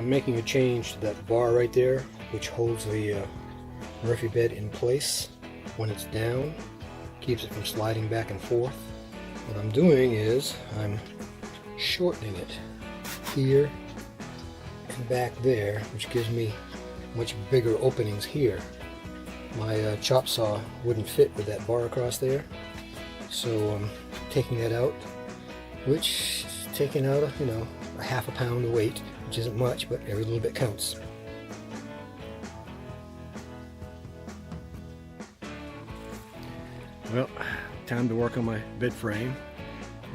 I'm making a change to that bar right there, which holds the Murphy bed in place when it's down, keeps it from sliding back and forth. What I'm doing is I'm shortening it here and back there, which gives me much bigger openings here. My chop saw wouldn't fit with that bar across there, so I'm taking that out, which is taking out a half a pound of weight, which isn't much, but every little bit counts. Well, time to work on my bed frame.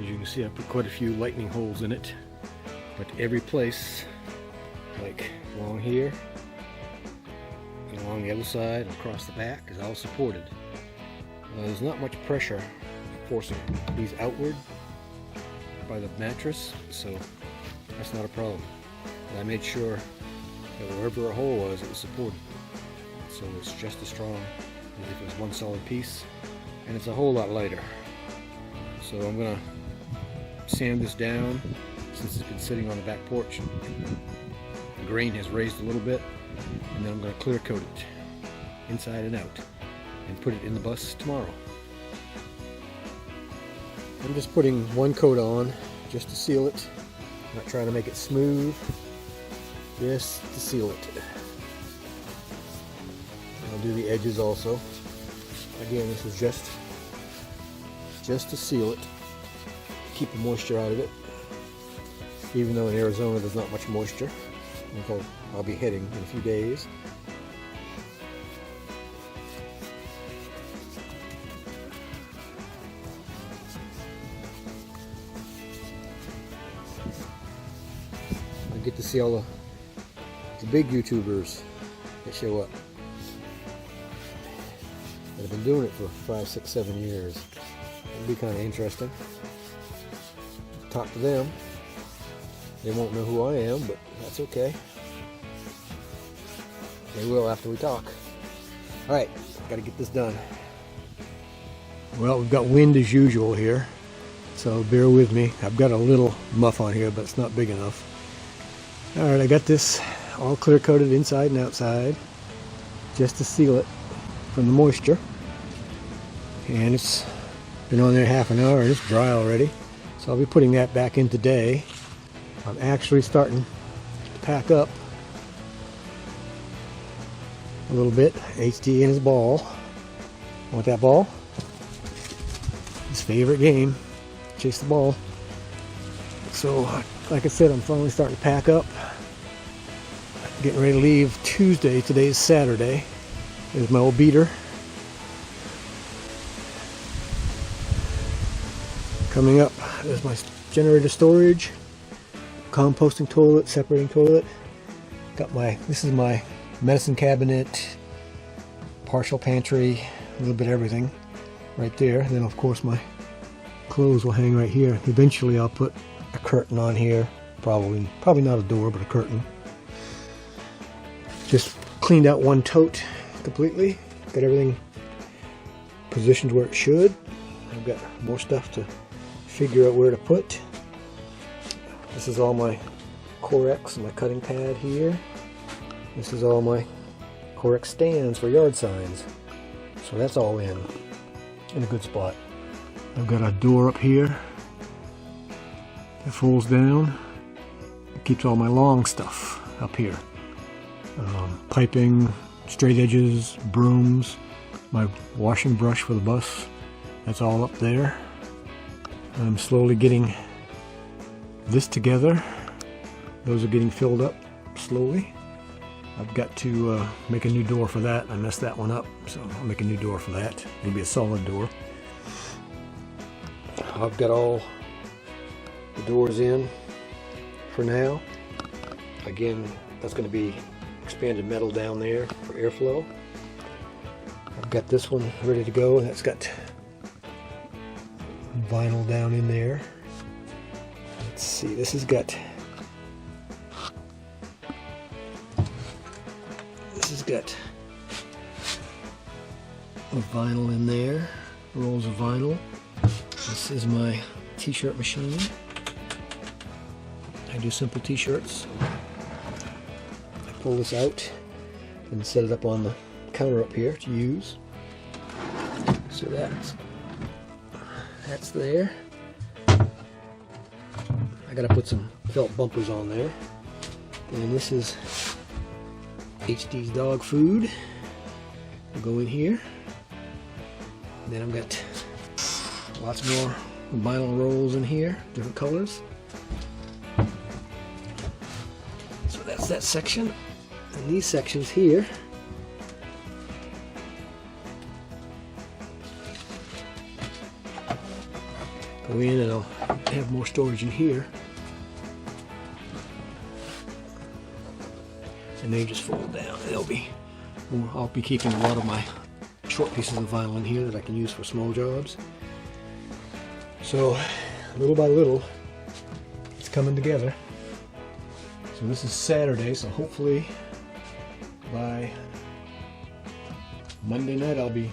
As you can see, I put quite a few lightning holes in it, but every place, like along here, and along the other side, and across the back, is all supported. There's not much pressure forcing these outward by the mattress, so that's not a problem. But I made sure that wherever a hole was, it was supported. So it's just as strong as if it was one solid piece, and it's a whole lot lighter. So I'm gonna sand this down since it's been sitting on the back porch. The grain has raised a little bit, and then I'm gonna clear coat it inside and out and put it in the bus tomorrow. I'm just putting one coat on just to seal it. I'm not trying to make it smooth, just to seal it. I'll do the edges also. Again, this is just to seal it, keep the moisture out of it, even though in Arizona there's not much moisture. I'll be heading in a few days. I get to see all the big YouTubers that show up. I've been doing it for 5, 6, 7 years. It'll be kind of interesting. Talk to them. They won't know who I am, but that's okay. They will after we talk. Alright, gotta get this done. Well, we've got wind as usual here, so bear with me. I've got a little muff on here, but it's not big enough. Alright, I got this all clear coated inside and outside, just to seal it from the moisture. And it's been on there half an hour and it's dry already. So I'll be putting that back in today. I'm actually starting to pack up a little bit. HD in his ball. Want that ball? His favorite game. Chase the ball. So, like I said, I'm finally starting to pack up. Getting ready to leave Tuesday. Today's Saturday. There's my old beater. Coming up, there's my generator storage, composting toilet, separating toilet. Got this is my medicine cabinet, partial pantry, a little bit of everything right there. And then of course my clothes will hang right here. Eventually I'll put a curtain on here, probably not a door, but a curtain. Just cleaned out one tote completely, got everything positioned where it should. I've got more stuff to figure out where to put. This is all my Corex, my cutting pad here. This is all my Corex stands for yard signs. So that's all in a good spot. I've got a door up here that folds down. It keeps all my long stuff up here. Piping, straight edges, brooms, my washing brush for the bus. That's all up there. I'm slowly getting this together. Those are getting filled up slowly. I've got to make a new door for that. I messed that one up, so I'll make a new door for that. It'll be a solid door. I've got all the doors in for now. Again, that's going to be expanded metal down there for airflow. I've got this one ready to go, and that's got vinyl down in there. Let's see, this has got a vinyl in there, rolls of vinyl. This is my t-shirt machine. I do simple t-shirts. pull this out and set it up on the counter up here to use. So that's there. I gotta put some felt bumpers on there. And this is HD's dog food. Will go in here. And then I've got lots more vinyl rolls in here, different colors. So that's that section. And these sections here go in, and I'll have more storage in here. And they just fold down. I'll be keeping a lot of my short pieces of vinyl in here that I can use for small jobs. So little by little, it's coming together. So this is Saturday, so hopefully by Monday night I'll be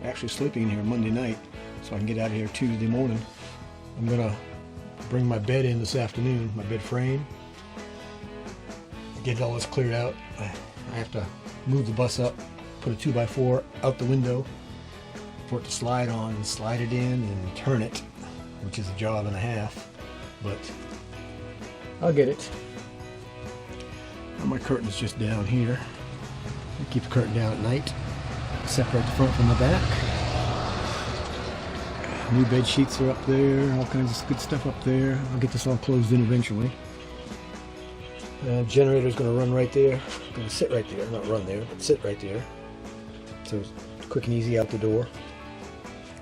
actually sleeping in here Monday night, so I can get out of here Tuesday morning. I'm gonna bring my bed in this afternoon, my bed frame. Get all this cleared out. I have to move the bus up, put a 2x4 out the window for it to slide on, and slide it in and turn it, which is a job and a half, but I'll get it. Now my curtain's just down here. I keep the curtain down at night, separate the front from the back. New bed sheets are up there, all kinds of good stuff up there. I'll get this all closed in eventually. Generator's going to run right there. Going to sit right there, not run there, but sit right there. So it's quick and easy out the door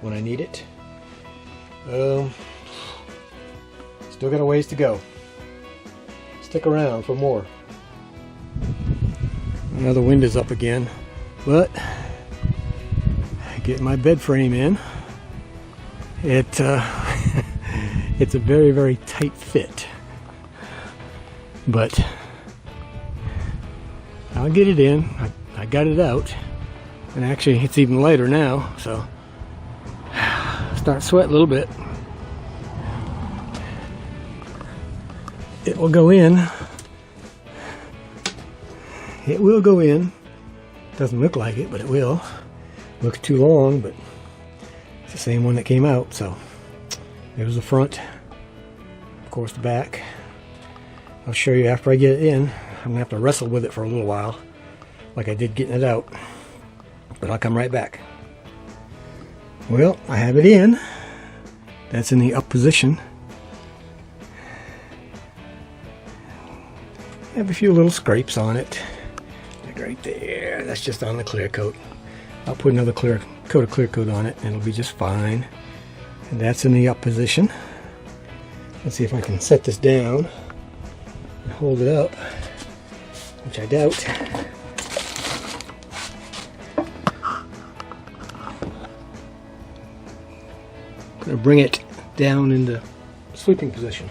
when I need it. Still got a ways to go. Stick around for more. Now the wind is up again, but getting my bed frame in. It's a very, very tight fit. But I'll get it in. I got it out, and actually it's even lighter now, so start sweating a little bit. It will go in. It will go in. Doesn't look like it, but it will. Looks too long, but it's the same one that came out. So there's the front, of course the back. I'll show you after I get it in. I'm gonna have to wrestle with it for a little while, like I did getting it out, but I'll come right back. Well, I have it in. That's in the up position. I have a few little scrapes on it, like right there. That's just on the clear coat. I'll put another coat of clear coat on it, and it'll be just fine. And that's in the up position. Let's see if I can set this down. Hold it up, which I doubt. I'm going to bring it down into sleeping position.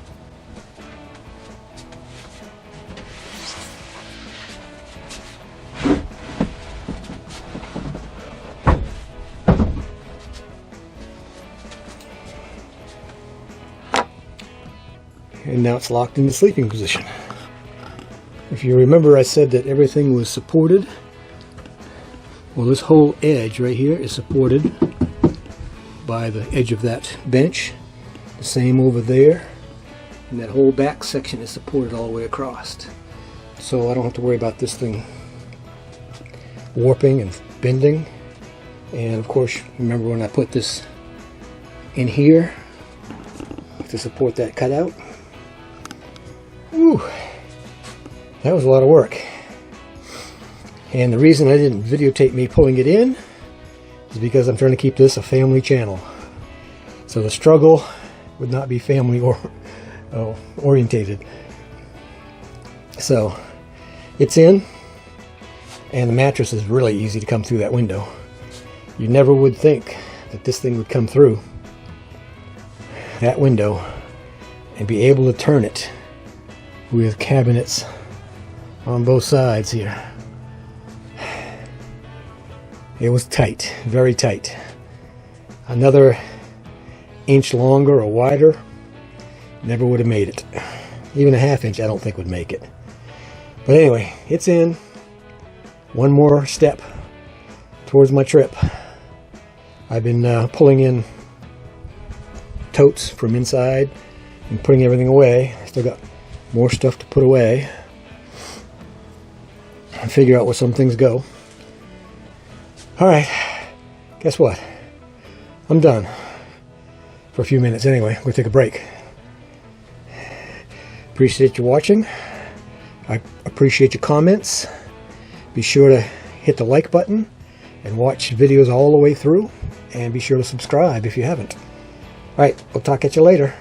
And now it's locked in the sleeping position. If you remember, I said that everything was supported. Well, this whole edge right here is supported by the edge of that bench. The same over there. And that whole back section is supported all the way across. So I don't have to worry about this thing warping and bending. And of course, remember when I put this in here to support that cutout? Whew. That was a lot of work. And the reason I didn't videotape me pulling it in is because I'm trying to keep this a family channel. So the struggle would not be family orientated. So it's in, and the mattress is really easy to come through that window. You never would think that this thing would come through that window and be able to turn it with cabinets on both sides here. It was tight, very tight. Another inch longer or wider, never would have made it. Even a half inch I don't think would make it. But anyway, it's in. One more step towards my trip. I've been pulling in totes from inside and putting everything away. I still got more stuff to put away and figure out where some things go. Alright, guess what? I'm done. For a few minutes anyway. I'm going to take a break. Appreciate you watching. I appreciate your comments. Be sure to hit the like button and watch videos all the way through. And be sure to subscribe if you haven't. Alright, we'll talk at you later.